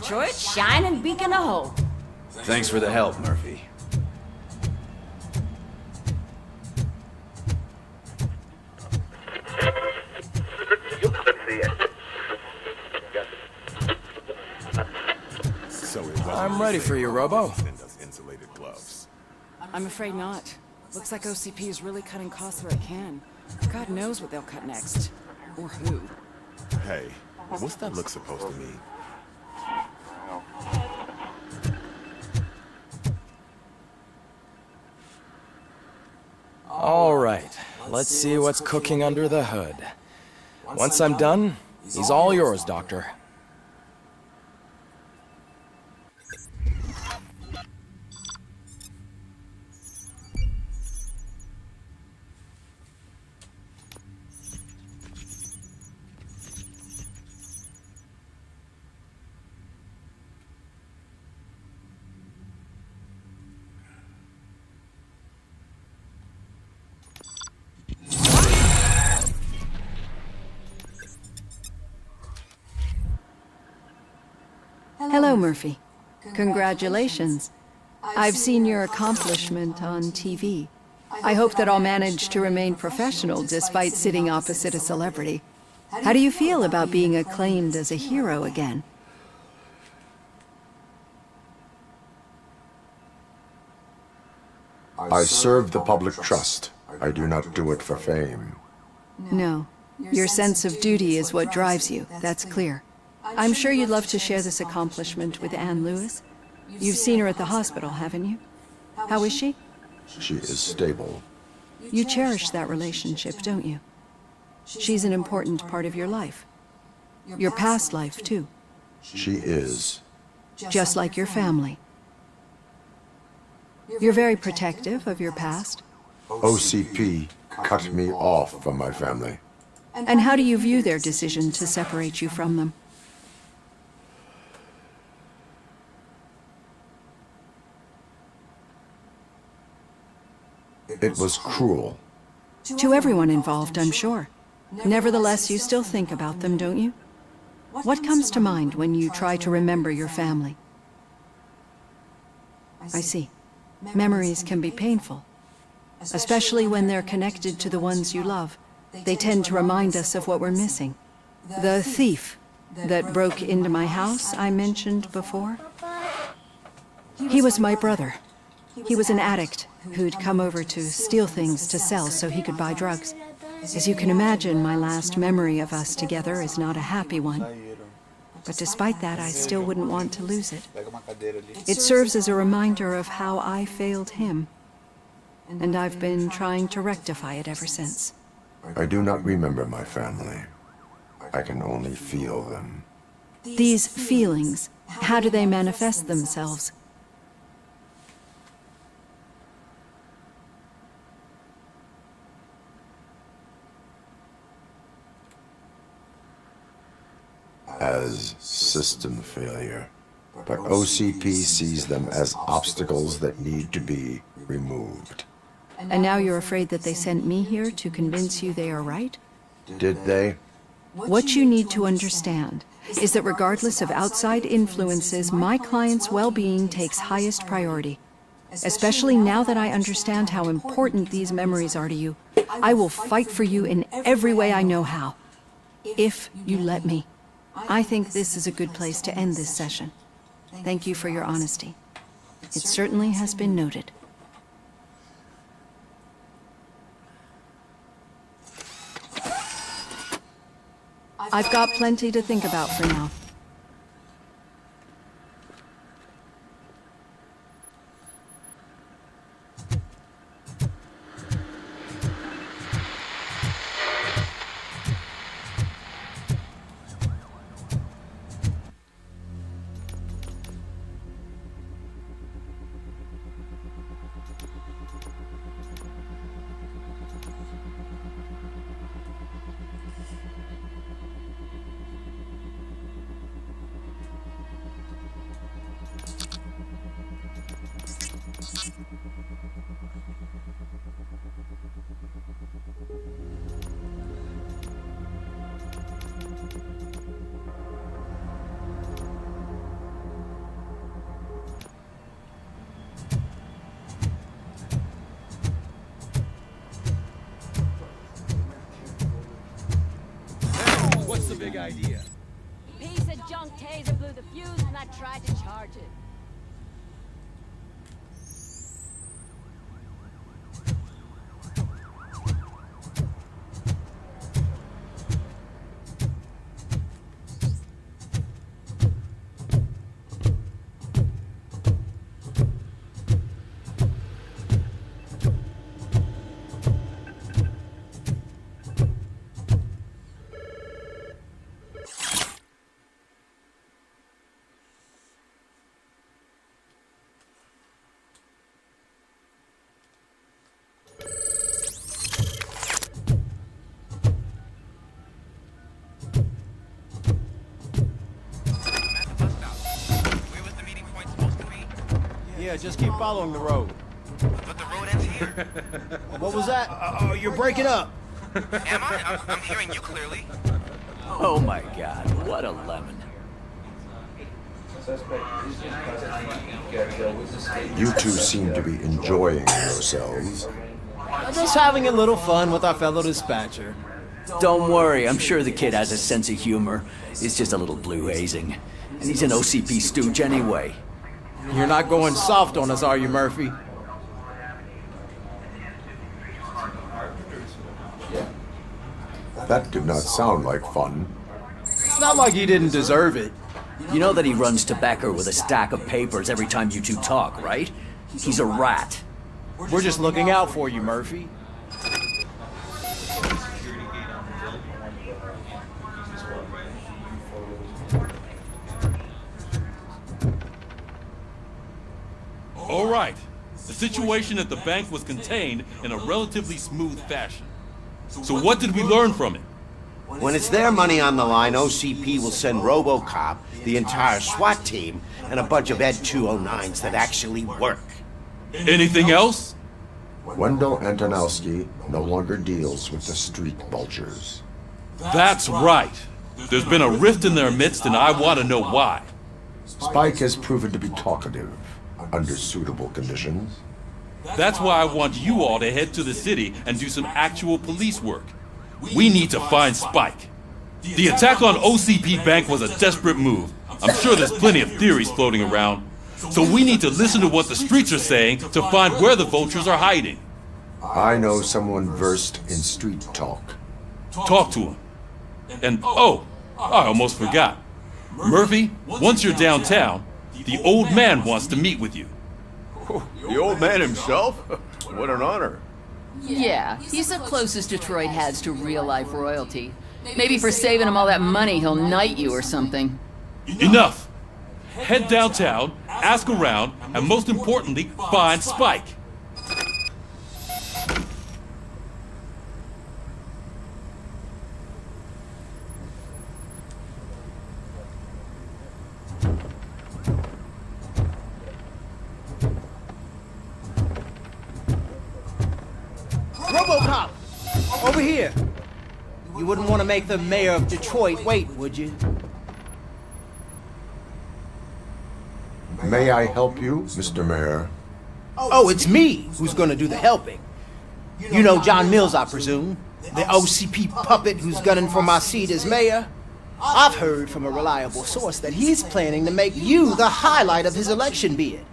Detroit's shining beacon of hope. Thanks for the help, Murphy. I'm ready for you, Robo. I'm afraid not. Looks like OCP is really cutting costs where it can. God knows what they'll cut next. Or who. Hey, what's that look supposed to mean? All right, let's see what's cooking under the hood. Once I'm done, he's all yours, Doctor. Hello, Murphy. Congratulations. I've seen your accomplishment on TV. I hope that I'll manage to remain professional despite sitting opposite a celebrity. How do you feel about being acclaimed as a hero again? I serve the public trust. I do not do it for fame. No. Your sense of duty is what drives you, that's clear. I'm sure you'd love to share this accomplishment with Anne Lewis. You've seen her at the hospital, haven't you? How is she? She is stable. You cherish that relationship, don't you? She's an important part of your life. Your past life, too. She is. Just like your family. You're very protective of your past. OCP cut me off from my family. And how do you view their decision to separate you from them? It was cruel. To everyone involved, I'm sure. Nevertheless, you still think about them, don't you? What comes to mind when you try to remember your family? I see. Memories can be painful, especially when they're connected to the ones you love. They tend to remind us of what we're missing. The thief that broke into my house I mentioned before? He was my brother. He was an addict who'd come over to steal things to sell so he could buy drugs. As you can imagine, my last memory of us together is not a happy one. But despite that, I still wouldn't want to lose it. It serves as a reminder of how I failed him. And I've been trying to rectify it ever since. I do not remember my family. I can only feel them. These feelings, how do they manifest themselves? As system failure. But OCP sees them as obstacles that need to be removed. And now you're afraid that they sent me here to convince you they are right? Did they? What you need to understand is that regardless of outside influences, my client's well-being takes highest priority. Especially now that I understand how important these memories are to you, I will fight for you in every way I know how. If you let me. I think this is a good place to end this session. Thank you for your honesty. It certainly has been noted. I've got plenty to think about for now. idea. Piece of junk taser blew the fuse when I tried to charge it. Yeah, just keep following the road. But the road ends here. What was that? You're breaking up. Am I? I'm hearing you clearly. Oh my god, what a lemon. You two seem to be enjoying yourselves. Just having a little fun with our fellow dispatcher. Don't worry, I'm sure the kid has a sense of humor. It's just a little blue hazing. And he's an OCP stooge anyway. You're not going soft on us, are you, Murphy? That did not sound like fun. It's not like he didn't deserve it. You know that he runs tobacco with a stack of papers every time you two talk, right? He's a rat. We're just looking out for you, Murphy. All right. The situation at the bank was contained in a relatively smooth fashion. So what did we learn from it? When it's their money on the line, OCP will send RoboCop, the entire SWAT team, and a bunch of Ed 209s that actually work. Anything else? Wendell Antonowski no longer deals with the street vultures. That's right. There's been a rift in their midst, and I want to know why. Spike has proven to be talkative under suitable conditions. That's why I want you all to head to the city and do some actual police work. We need to find Spike. The attack on OCP Bank was a desperate move. I'm sure there's plenty of theories floating around. So we need to listen to what the streets are saying to find where the vultures are hiding. I know someone versed in street talk. Talk to him. And oh, I almost forgot. Murphy, once you're downtown, the old man wants to meet with you. The old man himself? What an honor. Yeah, he's the closest Detroit has to real-life royalty. Maybe for saving him all that money, he'll knight you or something. Enough! Head downtown, ask around, and most importantly, find Spike. RoboCop! Over here! You wouldn't want to make the mayor of Detroit wait, would you? May I help you, Mr. Mayor? Oh, it's me who's gonna do the helping. You know John Mills, I presume? The OCP puppet who's gunning for my seat as mayor? I've heard from a reliable source that he's planning to make you the highlight of his election bid.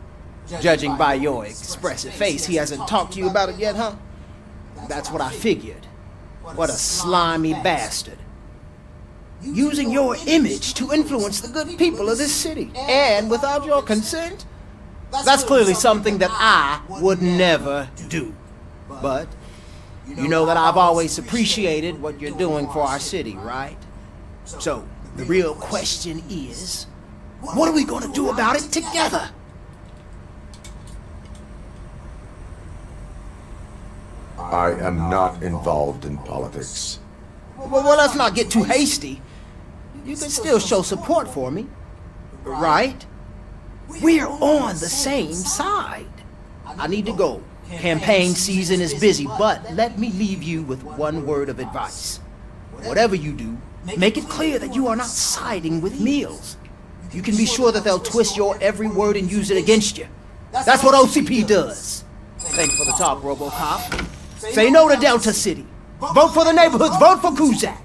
Judging by your expressive face, he hasn't talked to you about it yet, huh? That's what I figured. What a slimy bastard. Using your image to influence the good people of this city. And without your consent? That's clearly something that I would never do. But you know that I've always appreciated what you're doing for our city, right? So, the real question is, what are we going to do about it together? I am not involved in politics. Well, let's not get too hasty. You can still show support for me, right? We're on the same side. I need to go. Campaign season is busy, but let me leave you with one word of advice. Whatever you do, make it clear that you are not siding with Mills. You can be sure that they'll twist your every word and use it against you. That's what OCP does. Thanks for the talk, RoboCop. Say no to Delta City. Vote for the neighborhoods. Vote for Kuzak.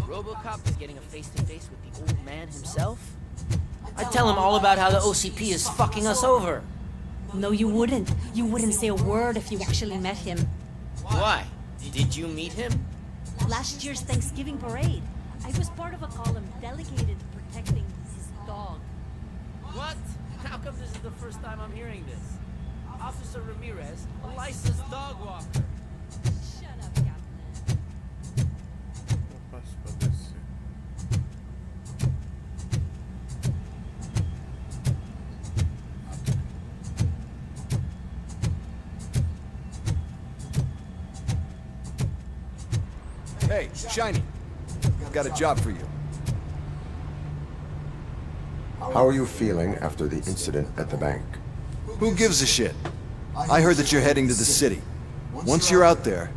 RoboCop is getting a face-to-face with the old man himself? I'd tell him all about how the OCP is fucking us over. No, you wouldn't. You wouldn't say a word if you actually met him. Why? Did you meet him? Last year's Thanksgiving parade. I was part of a column delegated to protecting his dog. What? How come this is the first time I'm hearing this? Officer Ramirez, a licensed dog walker. Shut up, Captain. Hey, Shiny. I've got a job for you. How are you feeling after the incident at the bank? Who gives a shit? I heard that you're heading to the city. Once you're out there,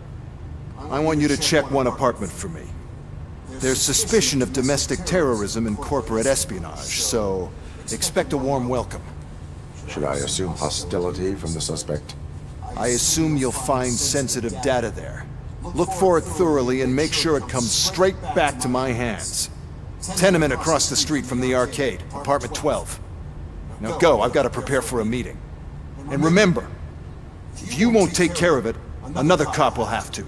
I want you to check one apartment for me. There's suspicion of domestic terrorism and corporate espionage, so expect a warm welcome. Should I assume hostility from the suspect? I assume you'll find sensitive data there. Look for it thoroughly and make sure it comes straight back to my hands. Tenement across the street from the arcade, apartment 12. Now go, I've got to prepare for a meeting. And remember, if you won't take care of it, another cop will have to.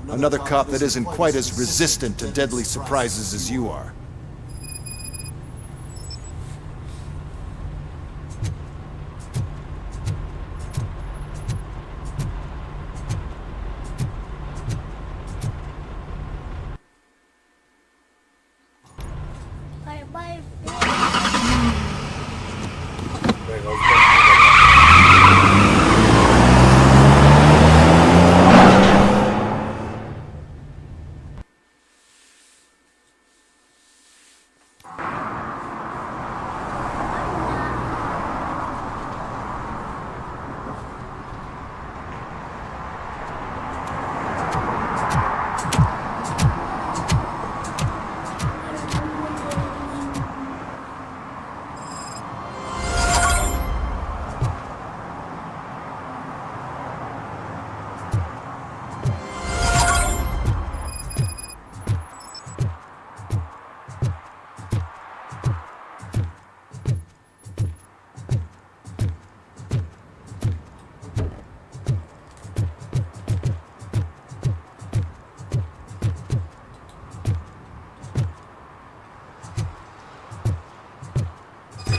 Another cop that isn't quite as resistant to deadly surprises as you are.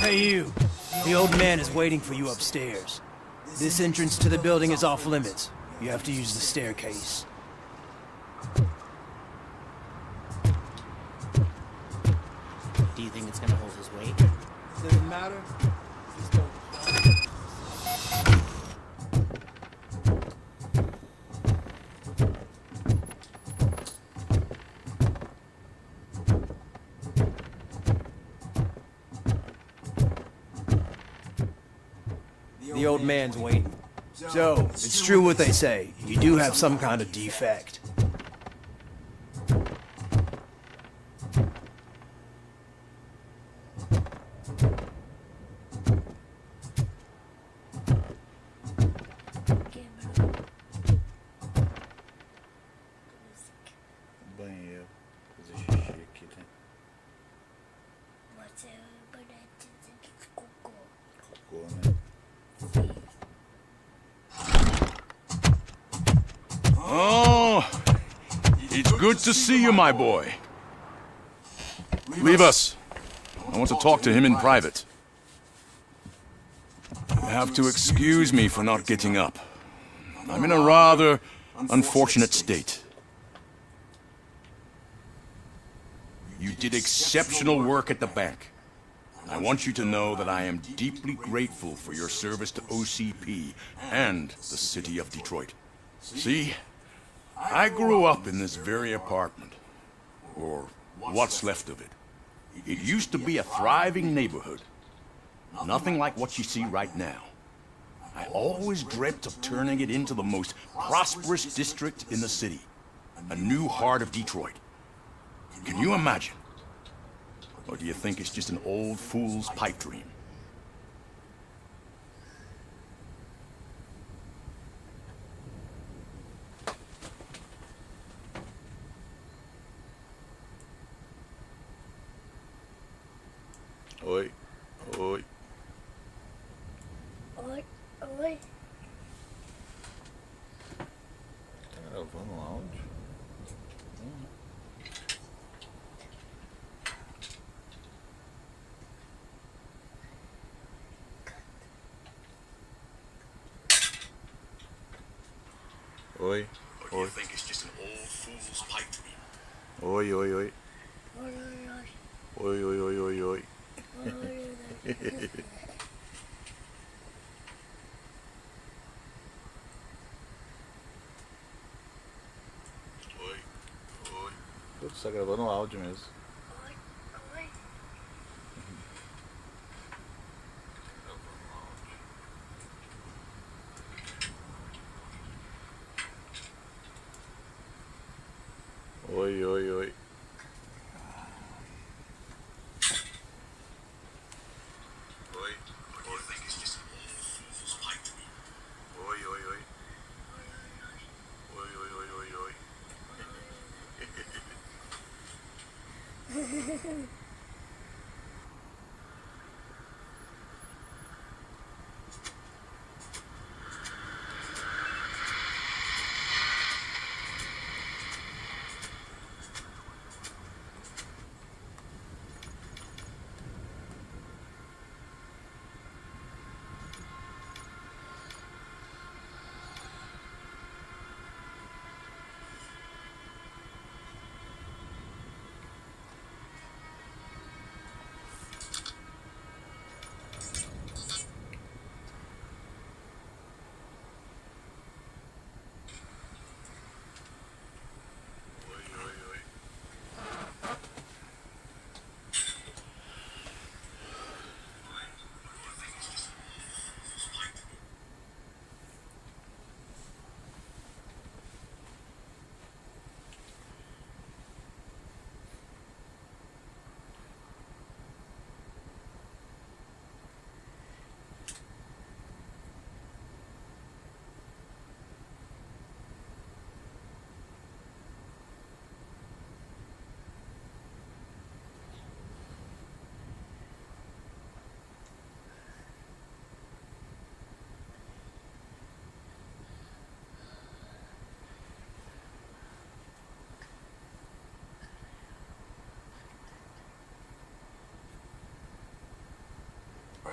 Hey you, the old man is waiting for you upstairs. This entrance to the building is off limits. You have to use the staircase. Do you think it's gonna hold his weight? Doesn't matter. Just don't. The old man's waiting. So, it's true what they say. You do have some kind of defect. Banheiro. Fazer xixi aqui, né? Cocô, né? Oh, it's good to see you, my boy. Leave us. I want to talk to him in private. You have to excuse me for not getting up. I'm in a rather unfortunate state. You did exceptional work at the bank. I want you to know that I am deeply grateful for your service to OCP and the city of Detroit. See, I grew up in this very apartment, or what's left of it. It used to be a thriving neighborhood. Nothing like what you see right now. I always dreamt of turning it into the most prosperous district in the city. A new heart of Detroit. Can you imagine? Or do you think it's just an old fool's pipe dream? Oi, oi. Oi, oi. Tá gravando um áudio? Oi, oi. Oi, oi, oi. Oi, oi, oi, oi, oi. Putz, tá gravando áudio mesmo. Oi, oi, oi.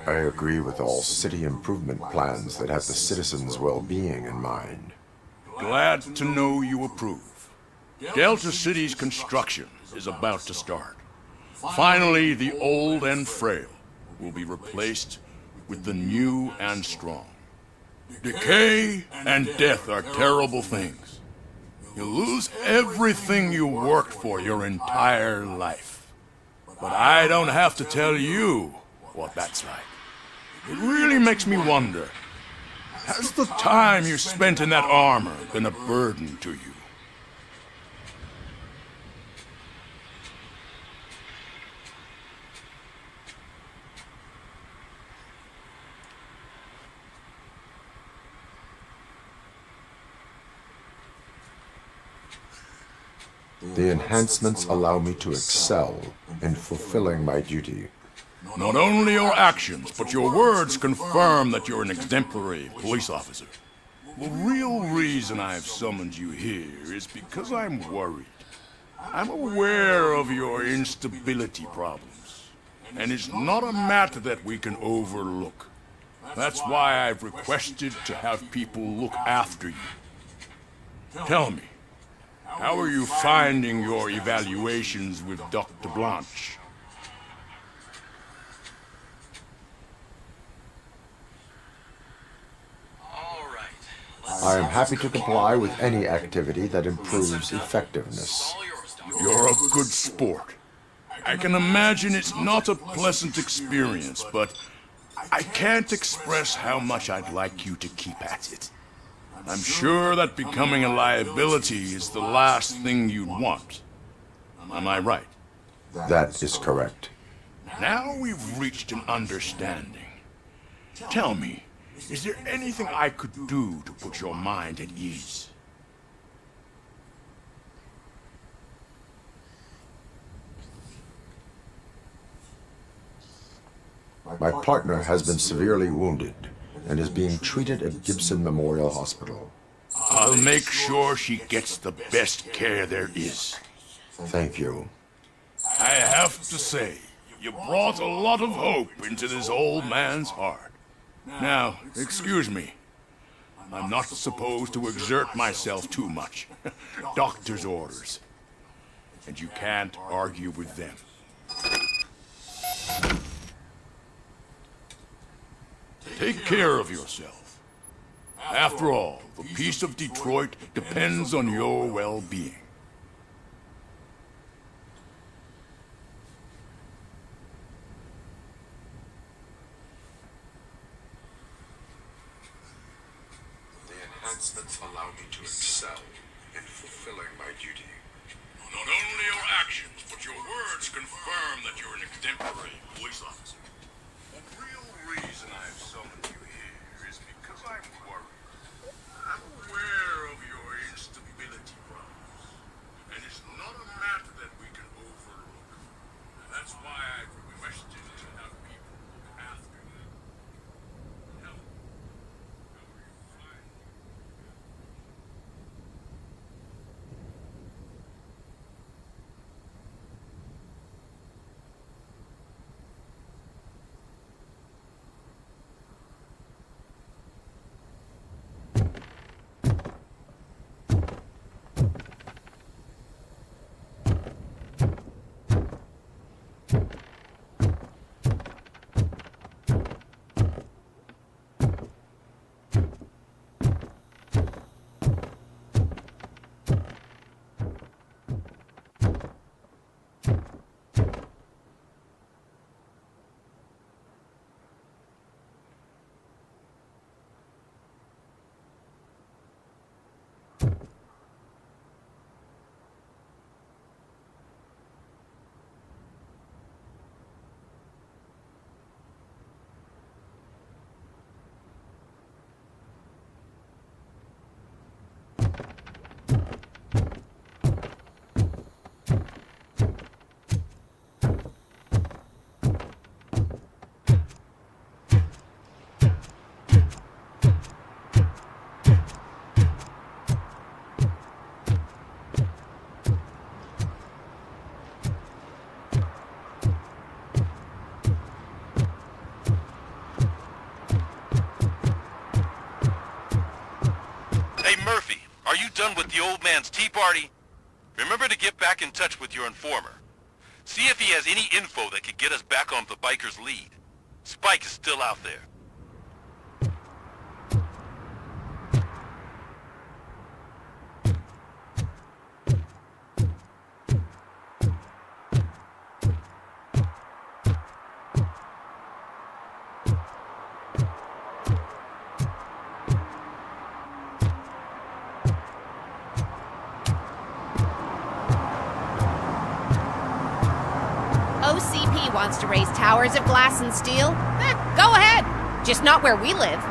I agree with all city improvement plans that have the citizens' well-being in mind. Glad to know you approve. Delta City's construction is about to start. Finally, the old and frail will be replaced with the new and strong. Decay and death are terrible things. You lose everything you worked for your entire life. But I don't have to tell you what that's like. It really makes me wonder, has the time you spent in that armor been a burden to you? The enhancements allow me to excel in fulfilling my duty. Not only your actions, but your words confirm that you're an exemplary police officer. The real reason I've summoned you here is because I'm worried. I'm aware of your instability problems, and it's not a matter that we can overlook. That's why I've requested to have people look after you. Tell me, how are you finding your evaluations with Dr. Blanche? I am happy to comply with any activity that improves effectiveness. You're a good sport. I can imagine it's not a pleasant experience, but I can't express how much I'd like you to keep at it. I'm sure that becoming a liability is the last thing you'd want. Am I right? That is correct. Now we've reached an understanding. Tell me, is there anything I could do to put your mind at ease? My partner has been severely wounded and is being treated at Gibson Memorial Hospital. I'll make sure she gets the best care there is. Thank you. I have to say, you brought a lot of hope into this old man's heart. Now, excuse me. I'm not supposed to exert myself too much. Doctor's orders. And you can't argue with them. Take care of yourself. After all, the peace of Detroit depends on your well-being. The enhancements allow me to excel in fulfilling my duty. Not only your actions, but your words confirm that you're an exemplary police officer. The real reason I've summoned you here is because I'm worried. I'm aware of your instability problems, and it's not a matter that we can overlook. And that's why I've requested to have people look after you. Help. Murphy, are you done with the old man's tea party? Remember to get back in touch with your informer. See if he has any info that could get us back on the biker's lead. Spike is still out there. OCP wants to raise towers of glass and steel? Go ahead. Just not where we live.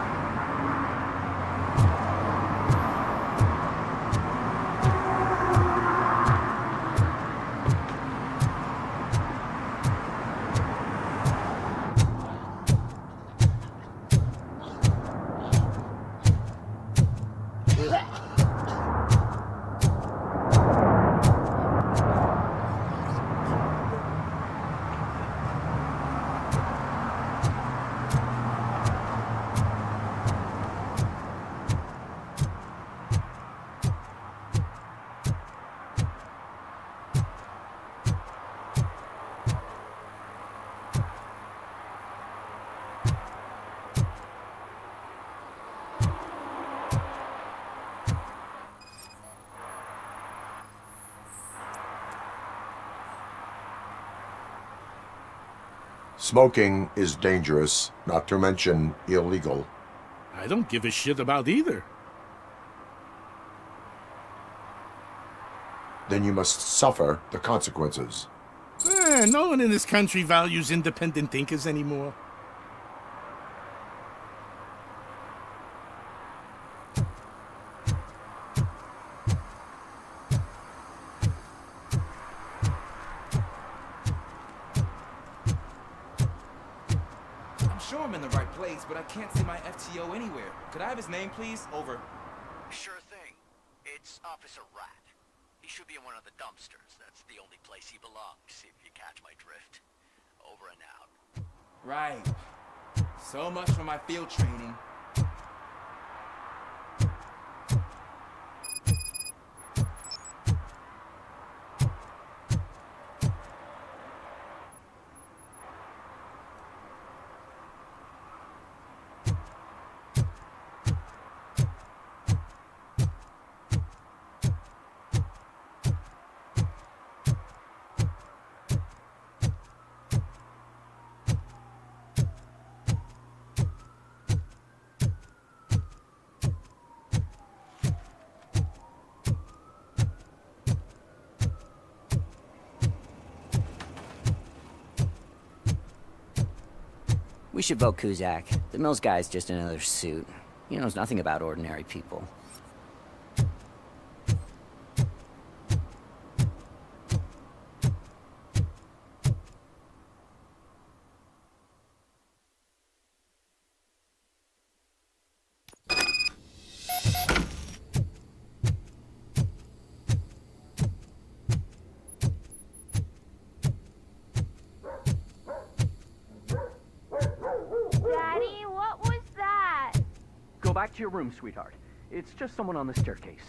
Smoking is dangerous, not to mention illegal. I don't give a shit about either. then you must suffer the consequences. No one in this country values independent thinkers anymore. I'm sure I'm in the right place, but I can't see my FTO anywhere. Could I have his name, please? Over. Sure thing. It's Officer Rat. He should be in one of the dumpsters. That's the only place he belongs, if you catch my drift. Over and out. Right. So much for my field training. We should vote Kuzak. The Mills guy's just another suit. He knows nothing about ordinary people. Daddy, what was that? Go back to your room, sweetheart. It's just someone on the staircase.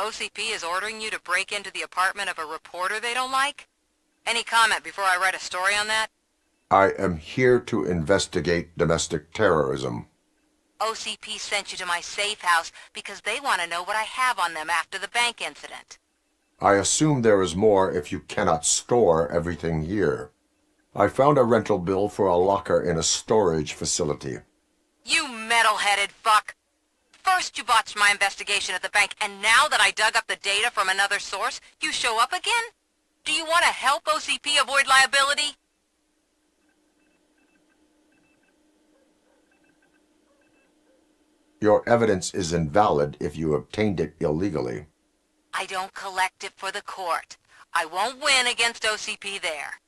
OCP is ordering you to break into the apartment of a reporter they don't like? Any comment before I write a story on that? I am here to investigate domestic terrorism. OCP sent you to my safe house because they want to know what I have on them after the bank incident. I assume there is more if you cannot store everything here. I found a rental bill for a locker in a storage facility. You metal-headed fuck! First you botched my investigation at the bank, and now that I dug up the data from another source, you show up again? Do you want to help OCP avoid liability? Your evidence is invalid if you obtained it illegally. I don't collect it for the court. I won't win against OCP there.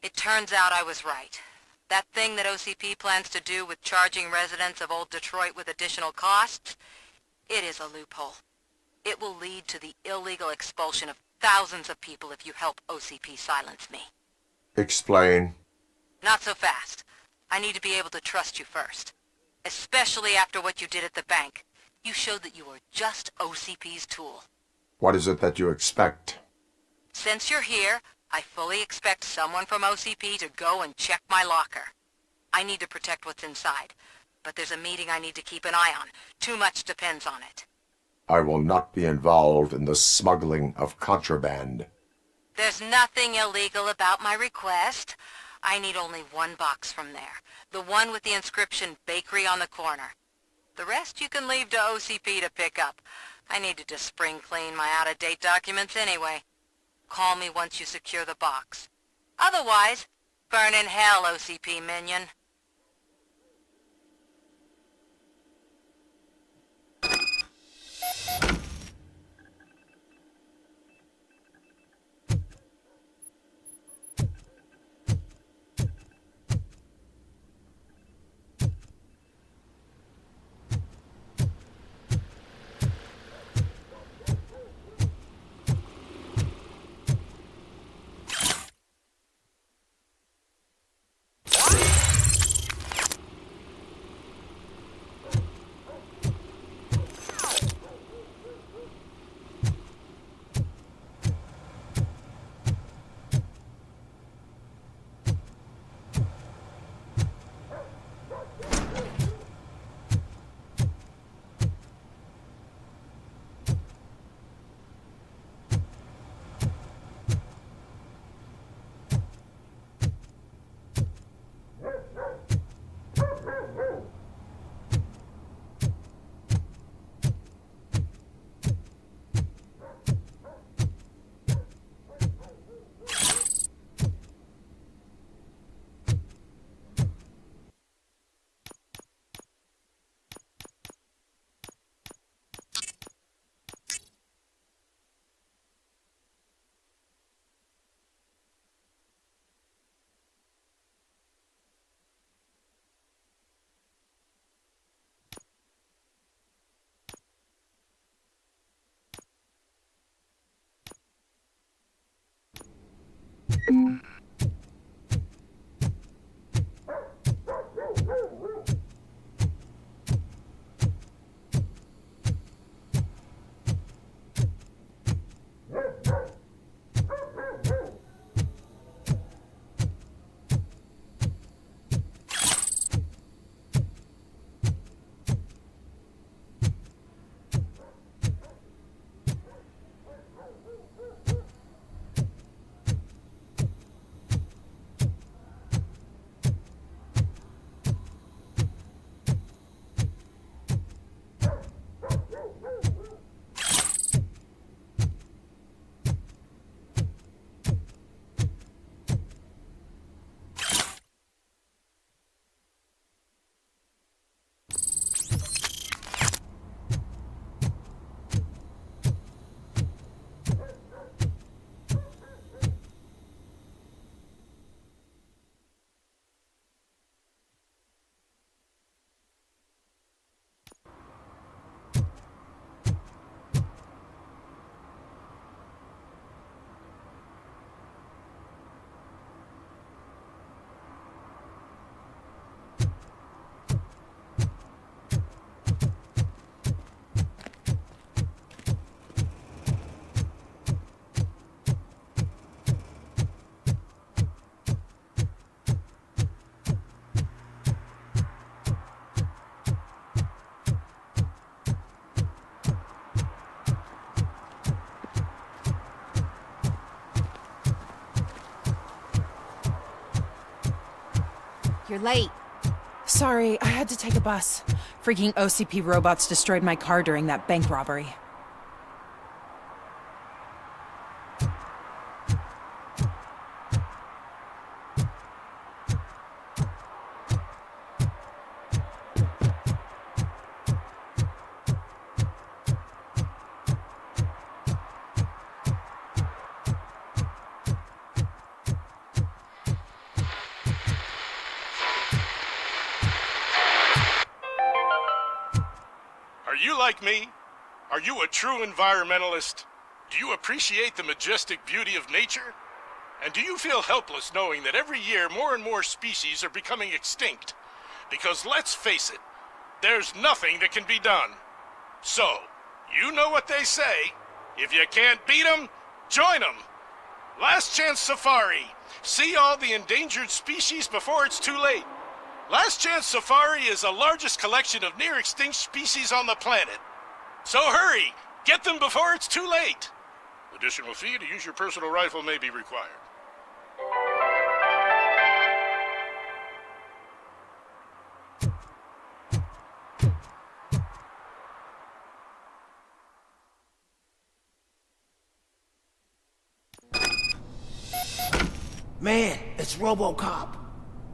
It turns out I was right. That thing that OCP plans to do with charging residents of Old Detroit with additional costs, it is a loophole. It will lead to the illegal expulsion of thousands of people if you help OCP silence me. Explain. Not so fast. I need to be able to trust you first. Especially after what you did at the bank. You showed that you were just OCP's tool. What is it that you expect? Since you're here, I fully expect someone from OCP to go and check my locker. I need to protect what's inside, but there's a meeting I need to keep an eye on. Too much depends on it. I will not be involved in the smuggling of contraband. There's nothing illegal about my request. I need only one box from there. The one with the inscription Bakery on the corner. The rest you can leave to OCP to pick up. I needed to spring clean my out-of-date documents anyway. Call me once you secure the box. Otherwise, burn in hell, OCP minion. You're late. Sorry, I had to take a bus. Freaking OCP robots destroyed my car during that bank robbery. Are you like me? Are you a true environmentalist? Do you appreciate the majestic beauty of nature? And do you feel helpless knowing that every year more and more species are becoming extinct? Because let's face it, there's nothing that can be done. So, you know what they say. If you can't beat 'em, join 'em. Last Chance Safari. See all the endangered species before it's too late. Last Chance Safari is the largest collection of near-extinct species on the planet. So hurry! Get them before it's too late! Additional fee to use your personal rifle may be required. Man, it's RoboCop.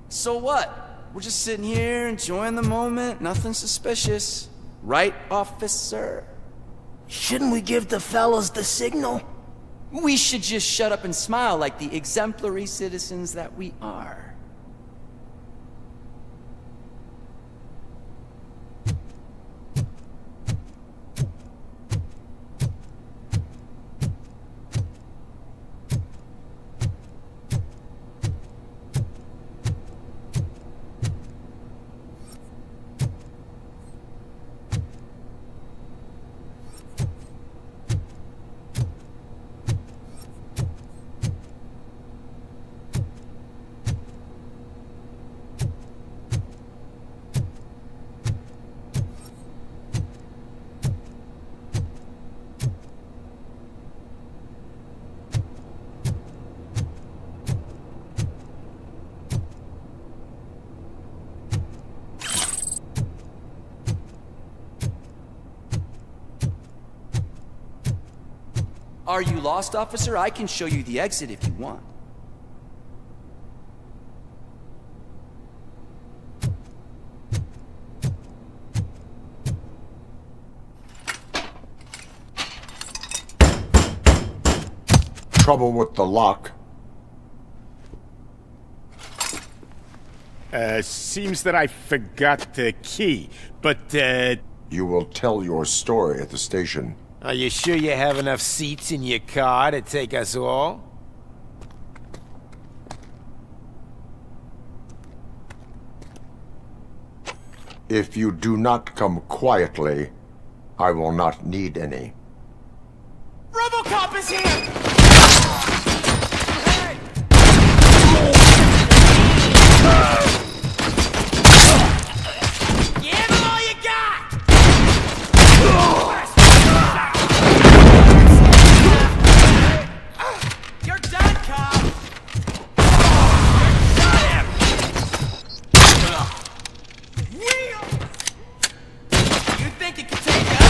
So what? We're just sitting here enjoying the moment, nothing suspicious. Right, officer? Shouldn't we give the fellas the signal? We should just shut up and smile like the exemplary citizens that we are. Are you lost, officer? I can show you the exit if you want. Trouble with the lock. Seems that I forgot the key, but, You will tell your story at the station. Are you sure you have enough seats in your car to take us all? If you do not come quietly, I will not need any. RoboCop is here! Give him all you got! You're done, cop! Got him! Wheel! You think you can take us?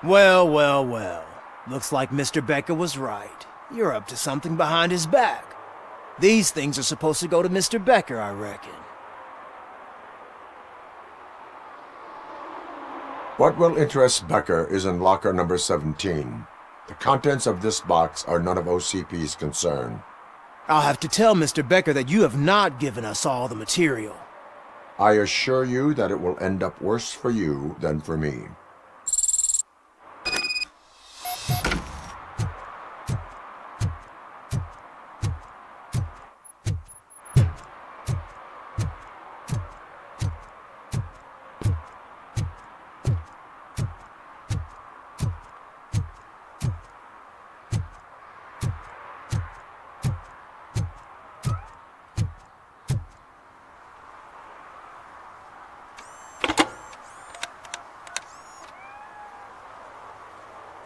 Well, well, well. Looks like Mr. Becker was right. You're up to something behind his back. These things are supposed to go to Mr. Becker, I reckon. What will interest Becker is in locker number 17. The contents of this box are none of OCP's concern. I'll have to tell Mr. Becker that you have not given us all the material. I assure you that it will end up worse for you than for me.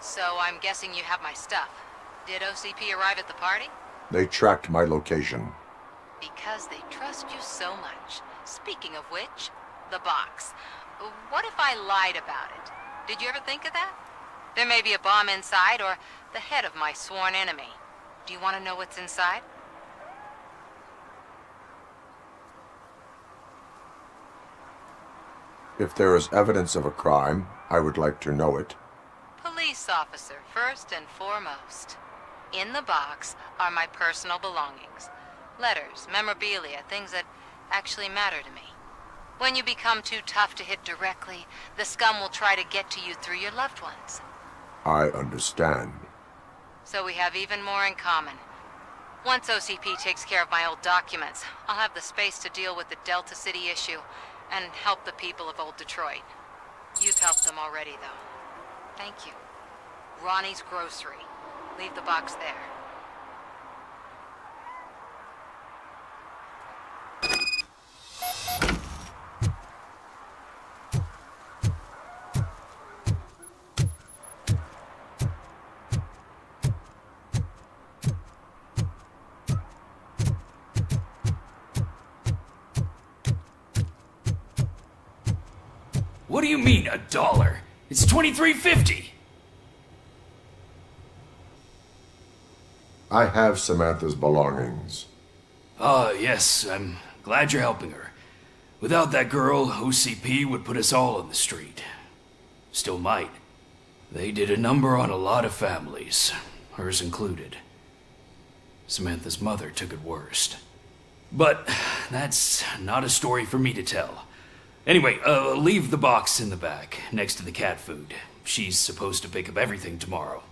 So I'm guessing you have my stuff. Did OCP arrive at the party? They tracked my location. Because they trust you so much. Speaking of which, the box. What if I lied about it? Did you ever think of that? There may be a bomb inside or the head of my sworn enemy. Do you want to know what's inside? If there is evidence of a crime, I would like to know it. Police officer, first and foremost. In the box are my personal belongings. Letters, memorabilia, things that actually matter to me. When you become too tough to hit directly, the scum will try to get to you through your loved ones. I understand. So we have even more in common. Once OCP takes care of my old documents, I'll have the space to deal with the Delta City issue and help the people of Old Detroit. You've helped them already, though. Thank you. Ronnie's Grocery. Leave the box there. What do you mean, $1? It's $23.50. I have Samantha's belongings. Yes, I'm glad you're helping her. Without that girl, OCP would put us all on the street. Still might. They did a number on a lot of families, hers included. Samantha's mother took it worst. But that's not a story for me to tell. Anyway, leave the box in the back, next to the cat food. She's supposed to pick up everything tomorrow.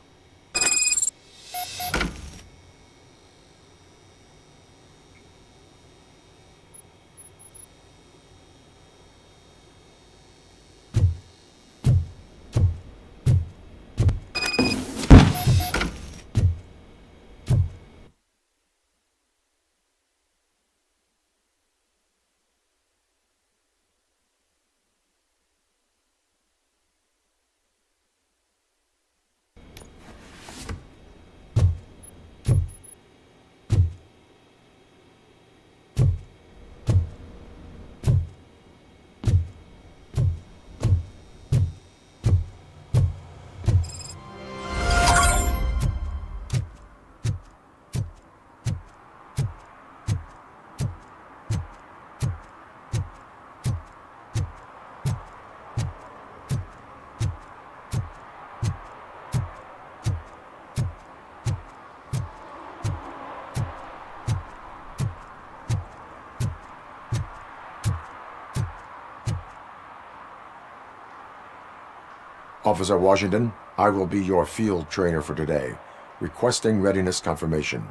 Officer Washington, I will be your field trainer for today. Requesting readiness confirmation.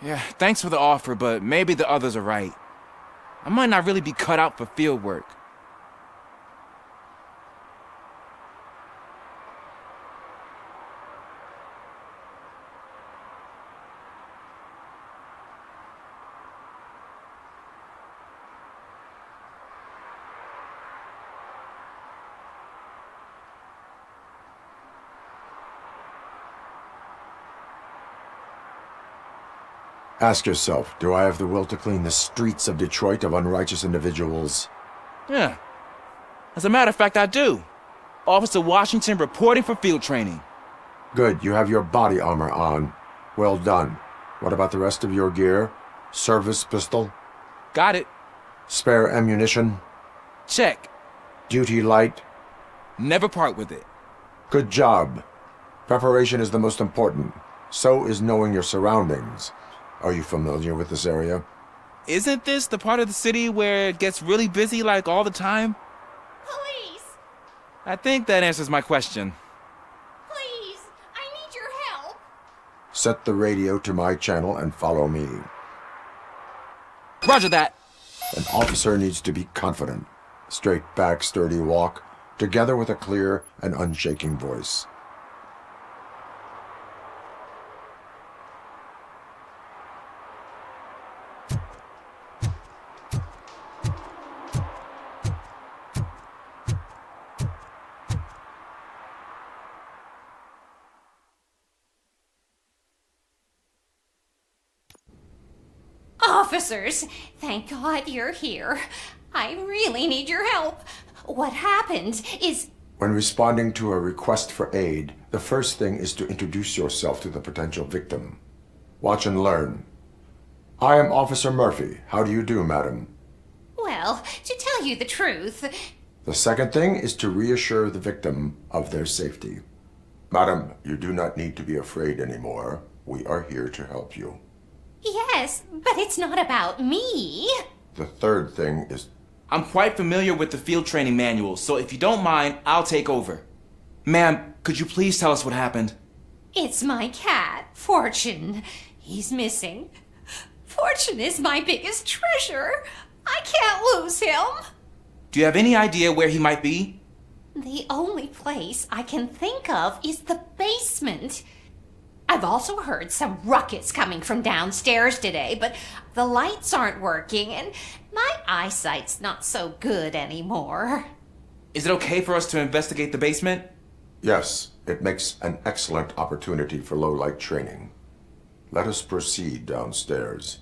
Yeah, thanks for the offer, but maybe the others are right. I might not really be cut out for field work. Ask yourself, do I have the will to clean the streets of Detroit of unrighteous individuals? Yeah. As a matter of fact, I do. Officer Washington reporting for field training. Good, you have your body armor on. Well done. What about the rest of your gear? Service pistol? Got it. Spare ammunition? Check. Duty light? Never part with it. Good job. Preparation is the most important. So is knowing your surroundings. Are you familiar with this area? Isn't this the part of the city where it gets really busy like all the time? Police! I think that answers my question. Please! I need your help! Set the radio to my channel and follow me. Roger that. An officer needs to be confident. Straight back, sturdy walk, together with a clear and unshaking voice. Officers, thank God you're here. I really need your help. What happened is... When responding to a request for aid, the first thing is to introduce yourself to the potential victim. Watch and learn. I am Officer Murphy. How do you do, madam? Well, to tell you the truth... The second thing is to reassure the victim of their safety. Madam, you do not need to be afraid anymore. We are here to help you. Yes, but it's not about me. The third thing is... I'm quite familiar with the field training manual, so if you don't mind, I'll take over. Ma'am, could you please tell us what happened? It's my cat, Fortune. He's missing. Fortune is my biggest treasure. I can't lose him. Do you have any idea where he might be? The only place I can think of is the basement. I've also heard some ruckus coming from downstairs today, but the lights aren't working and my eyesight's not so good anymore. Is it okay for us to investigate the basement? Yes, it makes an excellent opportunity for low-light training. Let us proceed downstairs.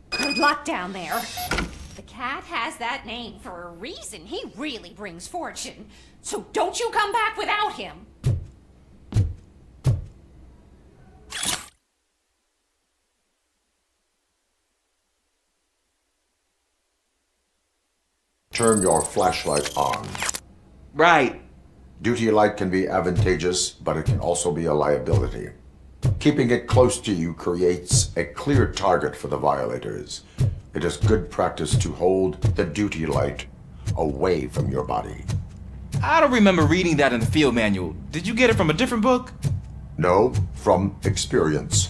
Good luck down there. The cat has that name for a reason. He really brings fortune. So don't you come back without him. Turn your flashlight on. Right. Duty light can be advantageous, but it can also be a liability. Keeping it close to you creates a clear target for the violators. It is good practice to hold the duty light away from your body. I don't remember reading that in the field manual. Did you get it from a different book? No, from experience.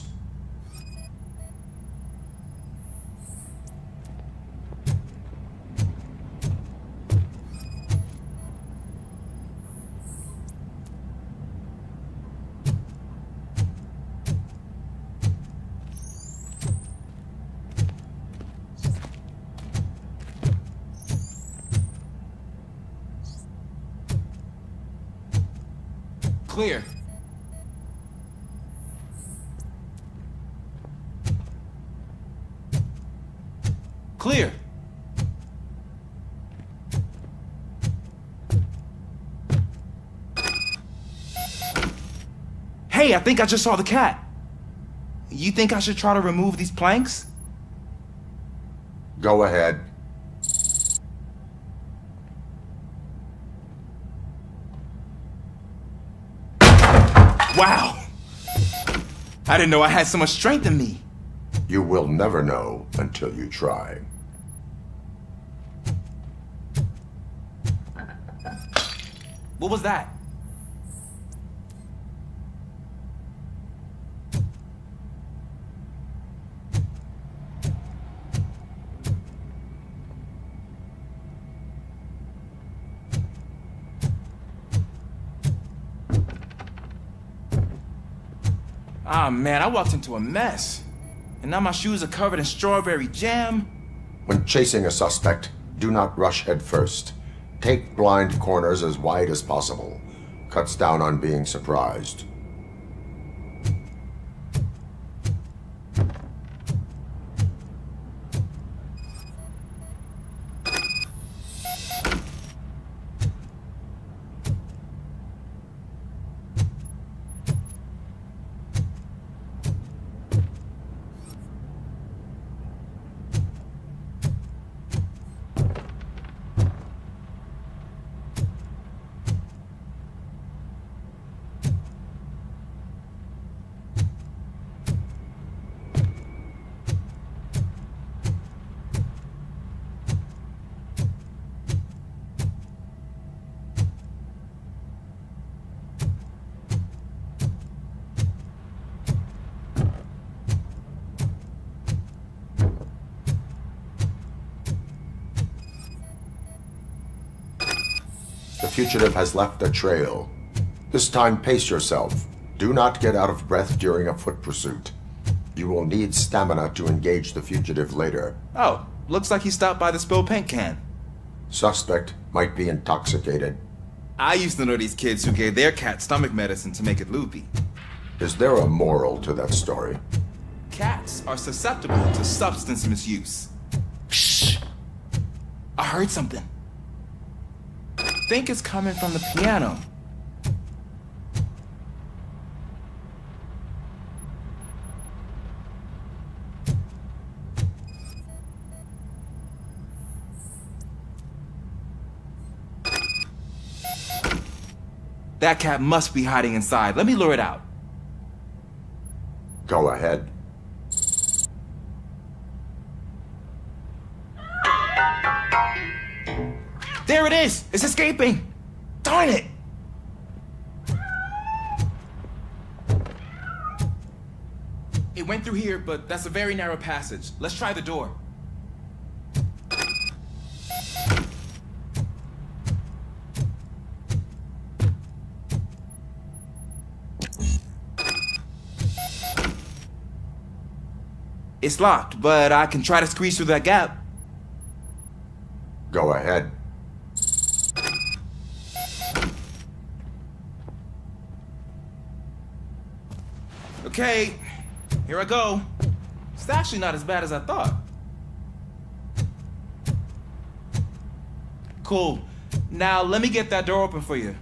Clear. Clear. Hey, I think I just saw the cat. You think I should try to remove these planks? Go ahead. Wow! I didn't know I had so much strength in me. You will never know until you try. What was that? Ah, man, I walked into a mess. And now my shoes are covered in strawberry jam. When chasing a suspect, do not rush head first. Take blind corners as wide as possible. Cuts down on being surprised. fugitive has left a trail. This time, pace yourself. Do not get out of breath during a foot pursuit. You will need stamina to engage the fugitive later. Oh, looks like he stopped by the spilled paint can. Suspect might be intoxicated. I used to know these kids who gave their cat stomach medicine to make it loopy. Is there a moral to that story? Cats are susceptible to substance misuse. Shh! I heard something. I think it's coming from the piano. That cat must be hiding inside. Let me lure it out. Go ahead. There it is! It's escaping! Darn it! It went through here, but that's a very narrow passage. Let's try the door. It's locked, but I can try to squeeze through that gap. Go ahead. Okay, here I go. It's actually not as bad as I thought. Cool. Now let me get that door open for you.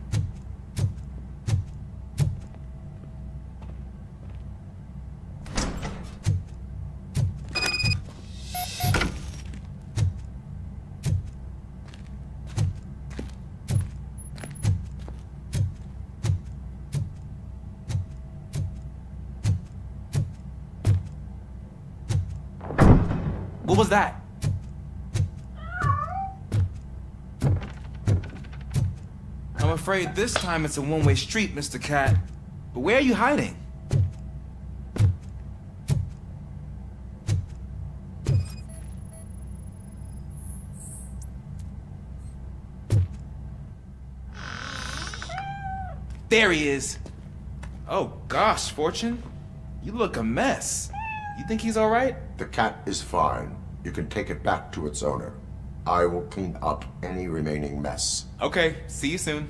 What was that? I'm afraid this time it's a one-way street, Mr. Cat. But where are you hiding? There he is. Oh gosh, Fortune. You look a mess. You think he's all right? The cat is fine. You can take it back to its owner. I will clean up any remaining mess. Okay, see you soon.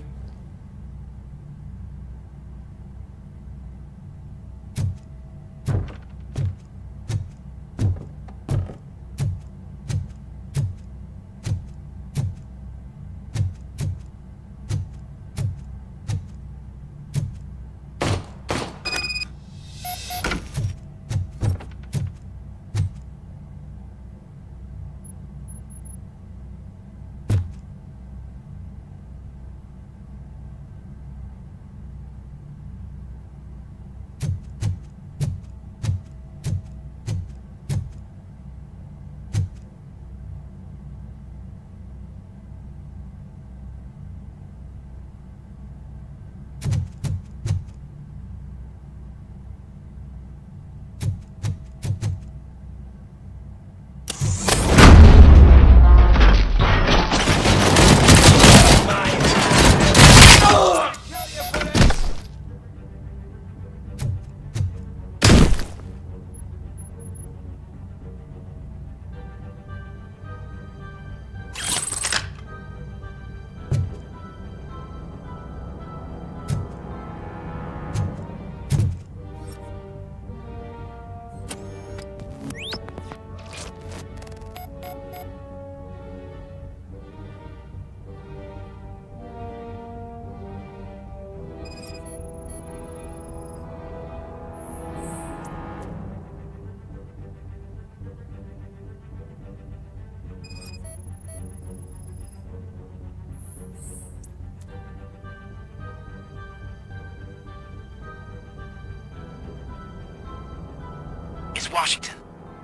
Washington,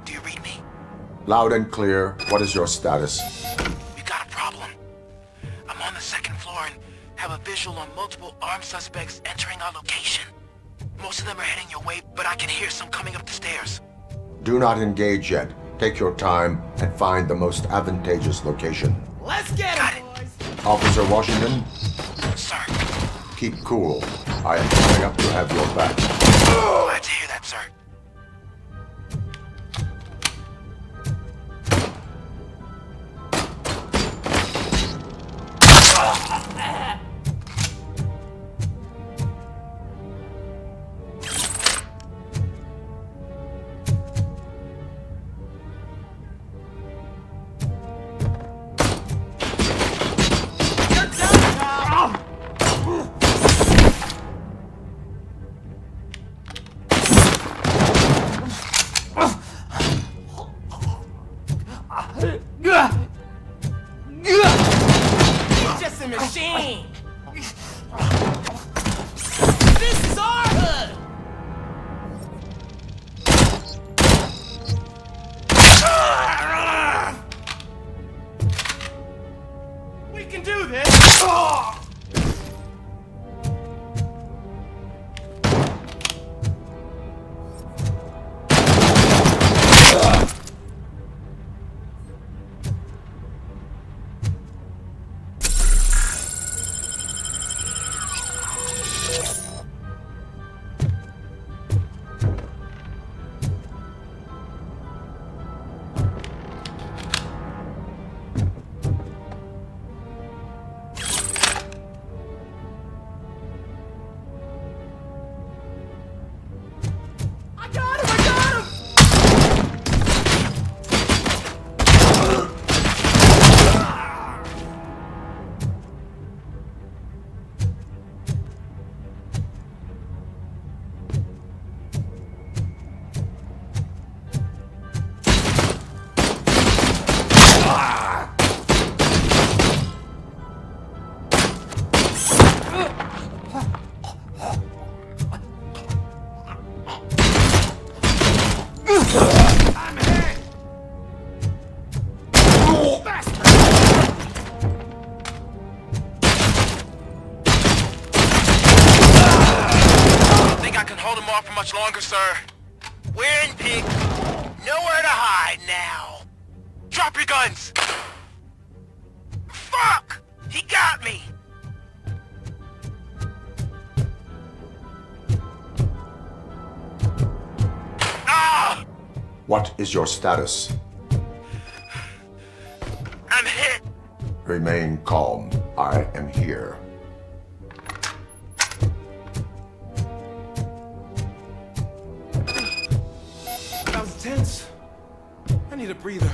do you read me? Loud and clear. What is your status? We got a problem. I'm on the second floor and have a visual on multiple armed suspects entering our location. Most of them are heading your way, but I can hear some coming up the stairs. Do not engage yet. Take your time and find the most advantageous location. Let's get it, boys! Officer Washington, sir. Keep cool. I am coming up to have your back. Glad to hear that, sir. It's just a machine. This is our hood. We can do this. Much longer, sir. We're in Pig. Nowhere to hide now. Drop your guns! Fuck! He got me! Ah! What is your status? I'm hit. Remain calm. I am here. That was tense. I need a breather.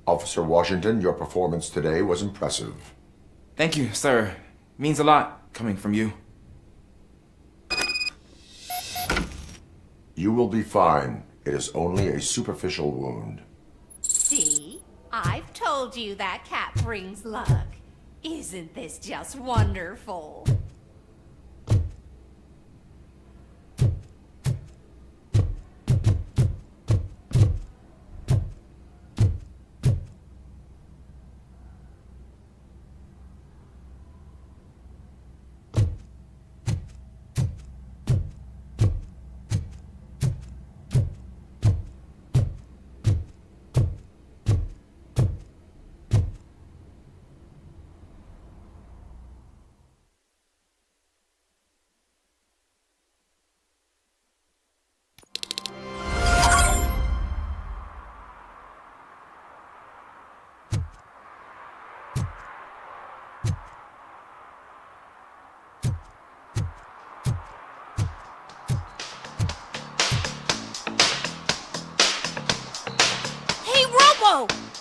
Officer Washington, your performance today was impressive. Thank you, sir. Means a lot coming from you. You will be fine. It is only a superficial wound. See? I've told you that cat brings luck. Isn't this just wonderful?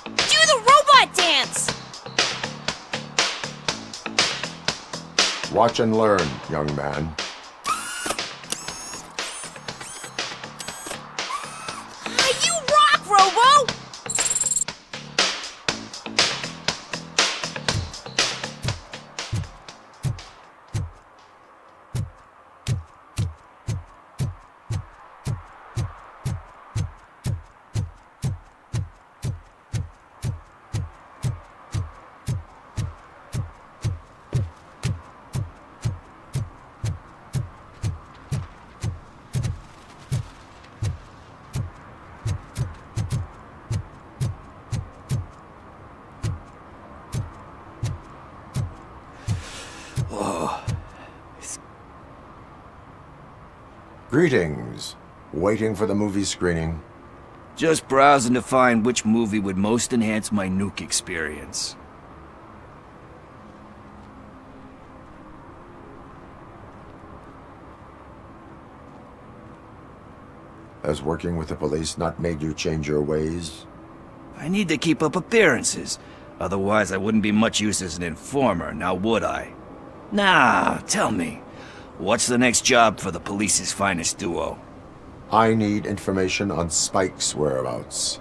Do the robot dance! Watch and learn, young man. You rock, Robo! Greetings. Waiting for the movie screening? Just browsing to find which movie would most enhance my nuke experience. Has working with the police not made you change your ways? I need to keep up appearances. Otherwise, I wouldn't be much use as an informer, now would I? Nah, tell me. What's the next job for the police's finest duo? I need information on Spike's whereabouts.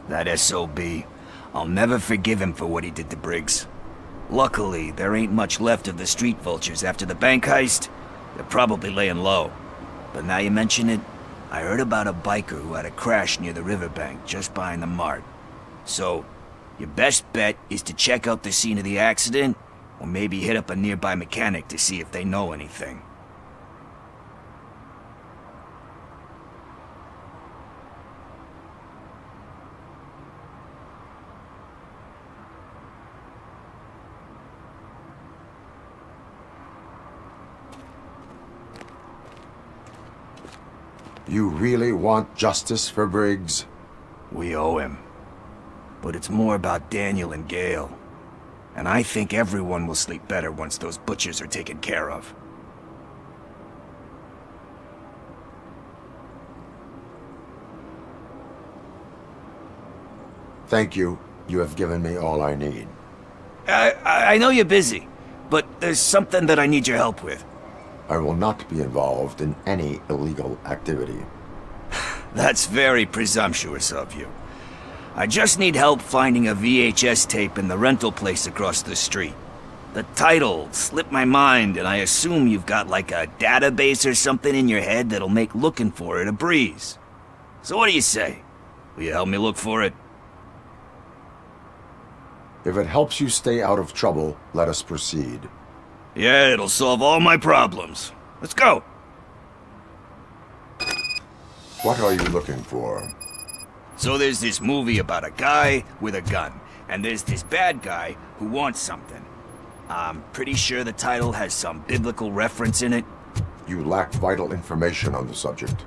That SOB. I'll never forgive him for what he did to Briggs. Luckily, there ain't much left of the street vultures after the bank heist. They're probably laying low. But now you mention it, I heard about a biker who had a crash near the riverbank just behind the mart. So, your best bet is to check out the scene of the accident, or maybe hit up a nearby mechanic to see if they know anything. You really want justice for Briggs? We owe him. But it's more about Daniel and Gale. And I think everyone will sleep better once those butchers are taken care of. Thank you. You have given me all I need. I know you're busy, but there's something that I need your help with. I will not be involved in any illegal activity. That's very presumptuous of you. I just need help finding a VHS tape in the rental place across the street. The title slipped my mind, and I assume you've got like a database or something in your head that'll make looking for it a breeze. So what do you say? Will you help me look for it? If it helps you stay out of trouble, let us proceed. Yeah, it'll solve all my problems. Let's go! What are you looking for? So there's this movie about a guy with a gun, and there's this bad guy who wants something. I'm pretty sure the title has some biblical reference in it. You lack vital information on the subject.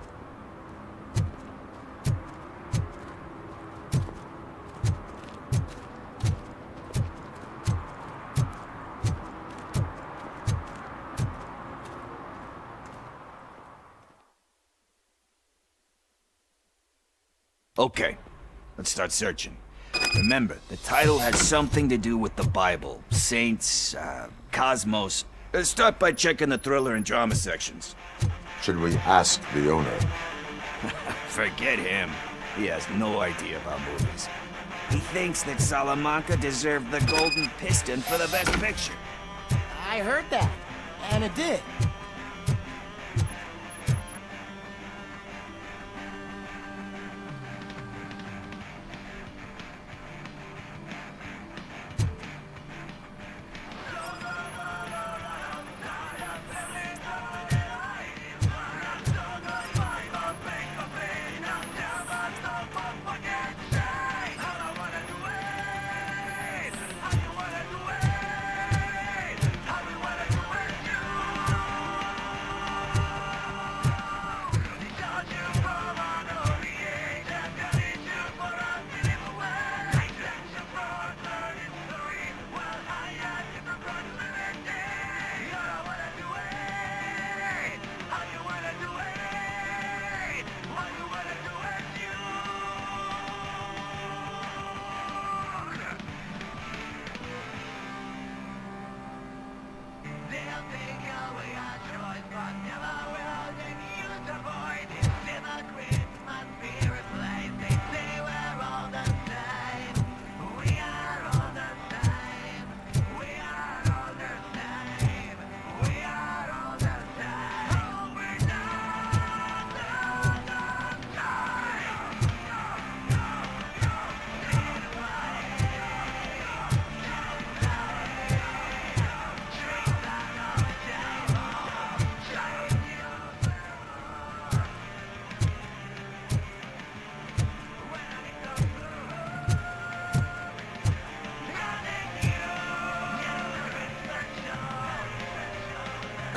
Okay, let's start searching. Remember, the title has something to do with the Bible, saints, cosmos. Start by checking the thriller and drama sections. Should we ask the owner? Forget him. He has no idea about movies. He thinks that Salamanca deserved the Golden Piston for the Best Picture. I heard that, and it did.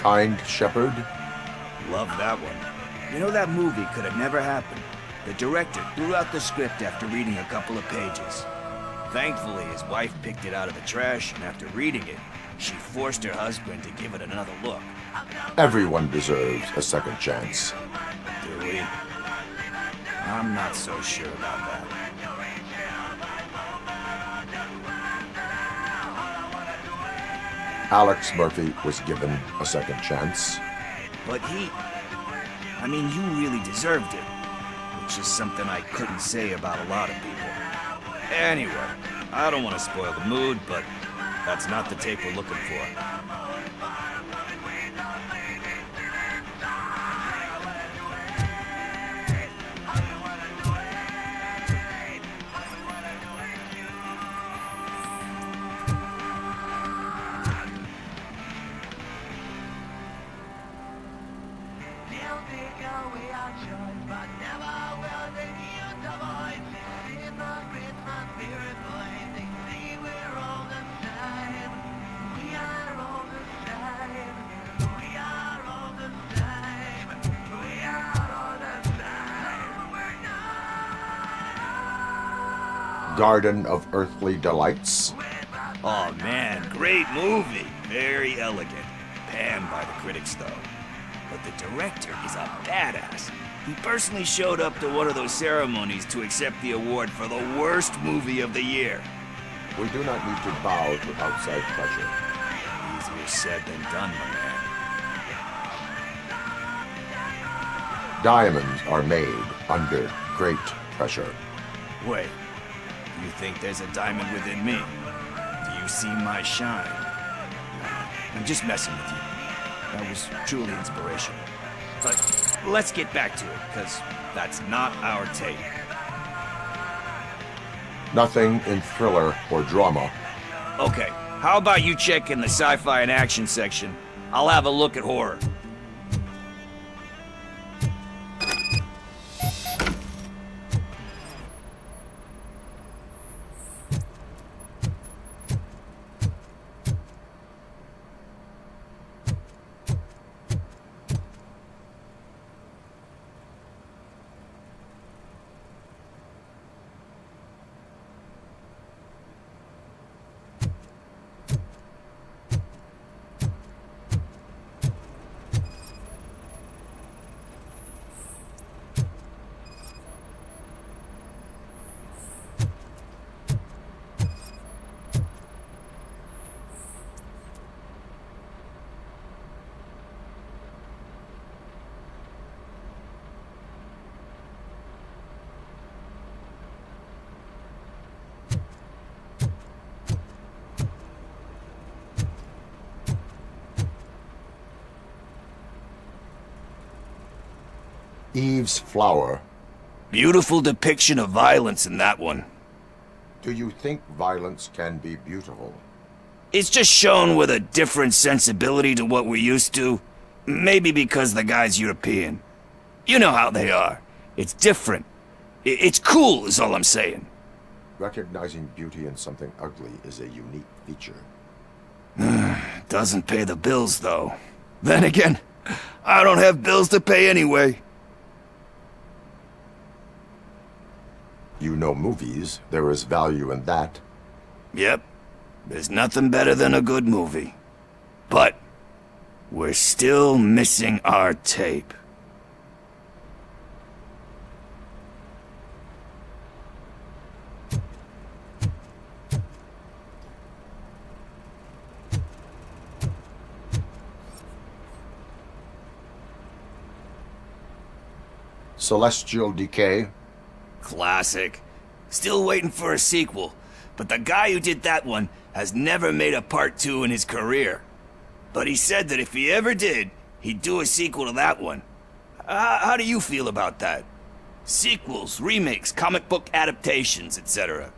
kind, Shepard? Love that one. You know, that movie could have never happened. The director threw out the script after reading a couple of pages. Thankfully, his wife picked it out of the trash, and after reading it, she forced her husband to give it another look. Everyone deserves a second chance. Do we? I'm not so sure about that. Alex Murphy was given a second chance. But I mean, you really deserved it. Which is something I couldn't say about a lot of people. Anyway, I don't want to spoil the mood, but that's not the tape we're looking for. Garden of Earthly Delights. Oh man, great movie. Very elegant. Panned by the critics though. But the director is a badass. He personally showed up to one of those ceremonies to accept the award for the worst movie of the year. We do not need to bow to outside pressure. Easier said than done, my man. Diamonds are made under great pressure. Wait, do you think there's a diamond within me? Do you see my shine? I'm just messing with you. That was truly inspirational. But let's get back to it, because that's not our tape. Nothing in thriller or drama. Okay, how about you check in the sci-fi and action section? I'll have a look at horror. Eve's Flower. Beautiful depiction of violence in that one. Do you think violence can be beautiful? It's just shown with a different sensibility to what we're used to. Maybe because the guy's European. You know how they are. It's different. It's cool is all I'm saying. Recognizing beauty in something ugly is a unique feature. Doesn't pay the bills, though. Then again, I don't have bills to pay anyway. You know movies. There is value in that. Yep. There's nothing better than a good movie. But we're still missing our tape. Celestial Decay. Classic. Still waiting for a sequel, but the guy who did that one has never made a part 2 in his career. But he said that if he ever did, he'd do a sequel to that one. How do you feel about that? Sequels, remakes, comic book adaptations, etc.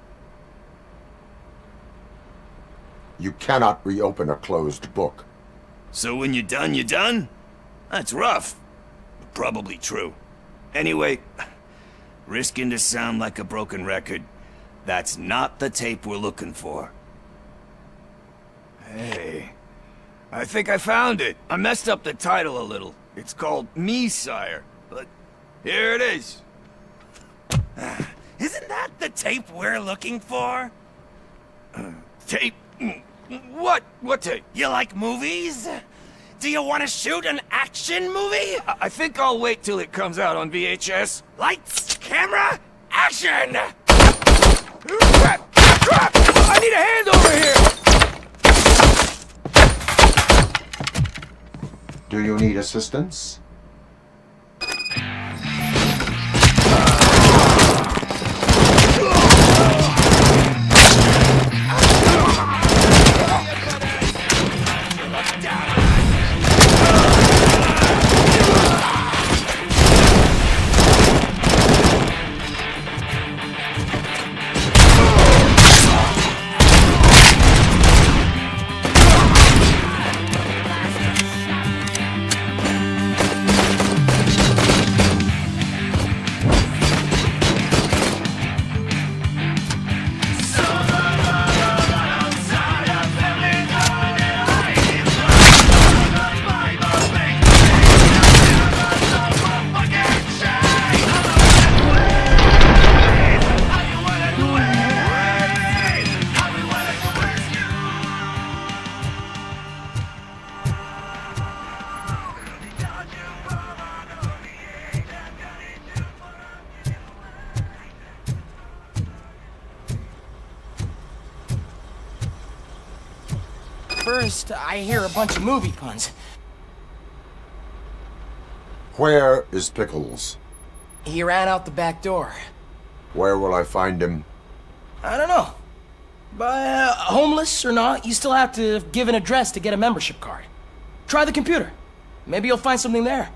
You cannot reopen a closed book. So when you're done, you're done? That's rough. But probably true. Anyway, risking to sound like a broken record, that's not the tape we're looking for. Hey, I think I found it. I messed up the title a little. It's called Me, Sire. But here it is. Isn't that the tape we're looking for? Tape? What? What tape? You like movies? Do you want to shoot an action movie? I think I'll wait till it comes out on VHS. Lights, camera, action! Crap! Crap! I need a hand over here! Do you need assistance? First, I hear a bunch of movie puns. Where is Pickles? He ran out the back door. Where will I find him? I don't know. But homeless or not, you still have to give an address to get a membership card. Try the computer. Maybe you'll find something there.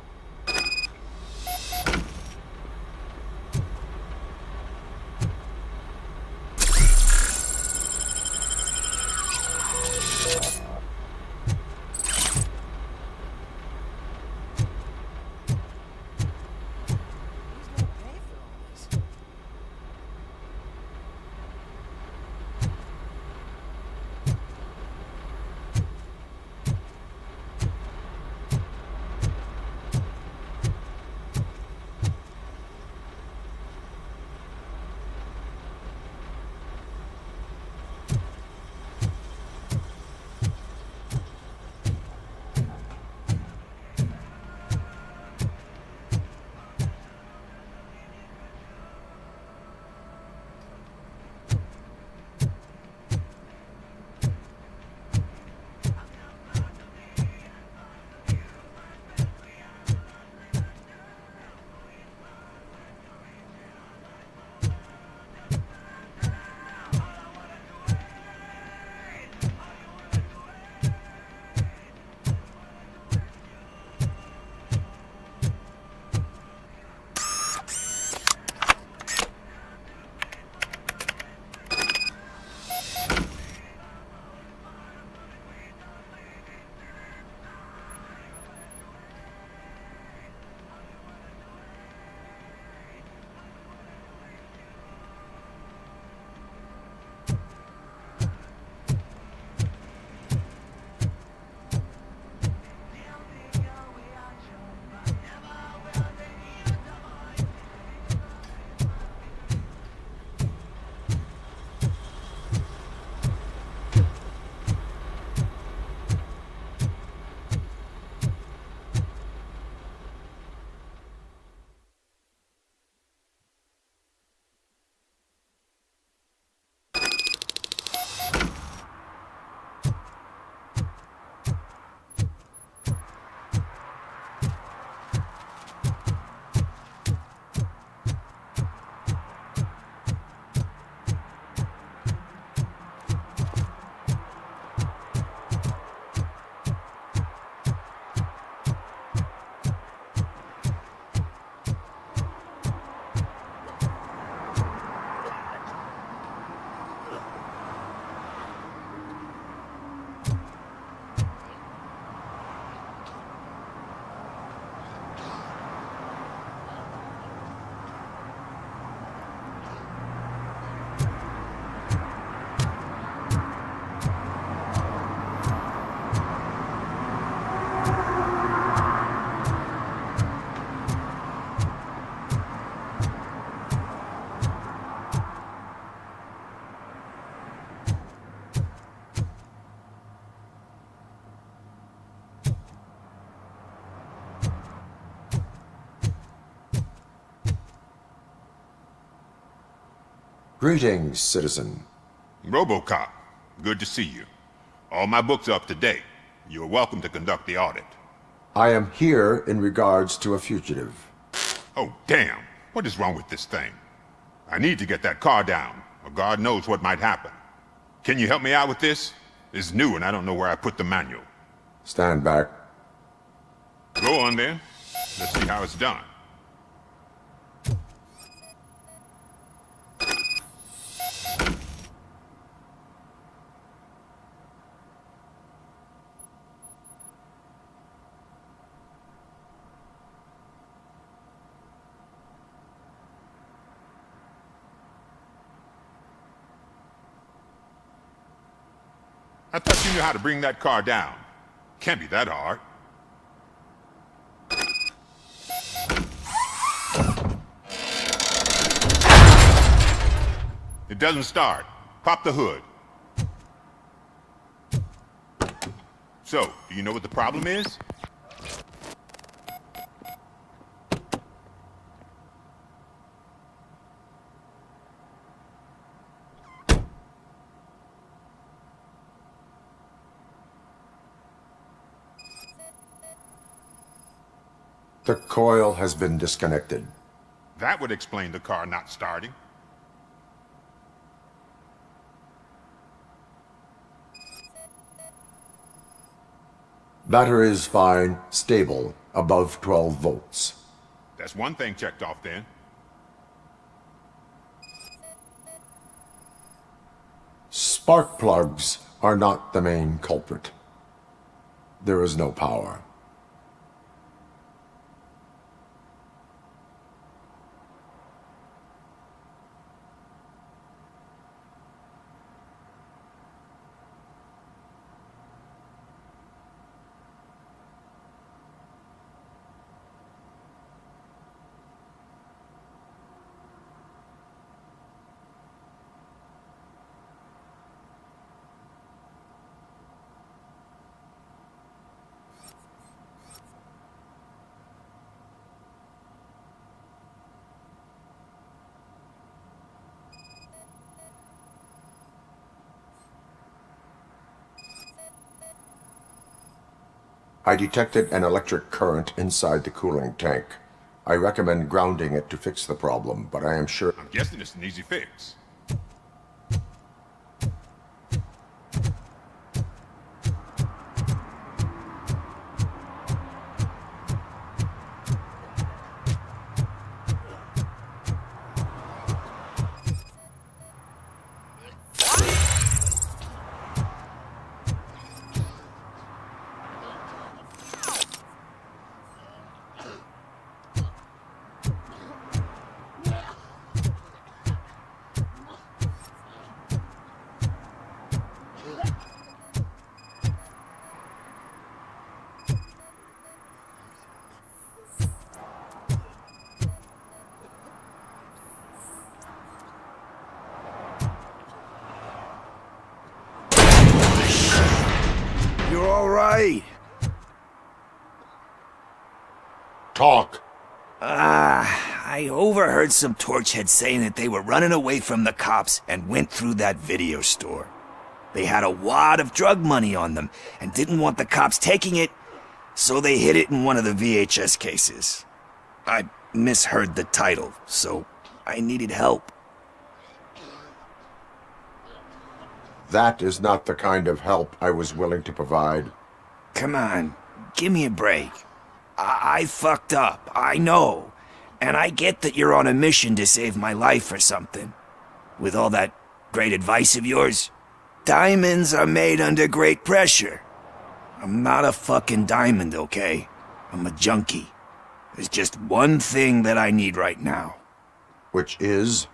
Greetings, citizen. RoboCop, good to see you. All my books are up to date. You are welcome to conduct the audit. I am here in regards to a fugitive. Oh, damn. What is wrong with this thing? I need to get that car down, or God knows what might happen. Can you help me out with this? It's new and I don't know where I put the manual. Stand back. Go on then. Let's see how it's done. I thought you knew how to bring that car down. Can't be that hard. It doesn't start. Pop the hood. So, do you know what the problem is? The coil has been disconnected. That would explain the car not starting. Battery is fine, stable, above 12 volts. That's one thing checked off then. Spark plugs are not the main culprit. There is no power. I detected an electric current inside the cooling tank. I recommend grounding it to fix the problem, but I am sure... I'm guessing it's an easy fix. You're all right. Talk. I overheard some torchheads saying that they were running away from the cops and went through that video store. They had a wad of drug money on them and didn't want the cops taking it, so they hid it in one of the VHS cases. I misheard the title, so I needed help. That is not the kind of help I was willing to provide. Come on, give me a break. I fucked up, I know. And I get that you're on a mission to save my life or something. With all that great advice of yours, diamonds are made under great pressure. I'm not a fucking diamond, okay? I'm a junkie. There's just one thing that I need right now. Which is?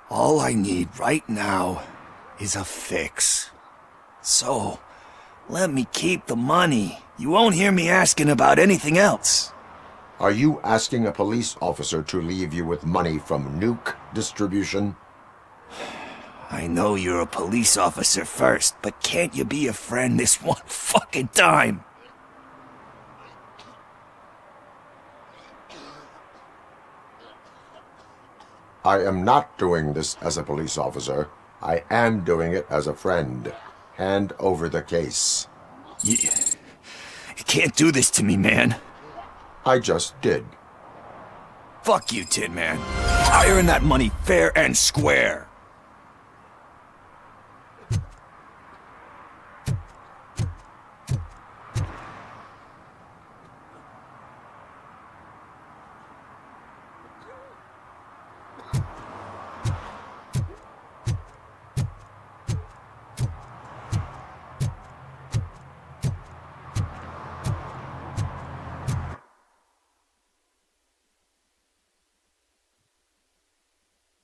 All I need right now is a fix. So, let me keep the money. You won't hear me asking about anything else. Are you asking a police officer to leave you with money from nuke distribution? I know you're a police officer first, but can't you be a friend this one fucking time? I am not doing this as a police officer. I am doing it as a friend. Hand over the case. You can't do this to me, man. I just did. Fuck you, Tin Man. I earned that money fair and square.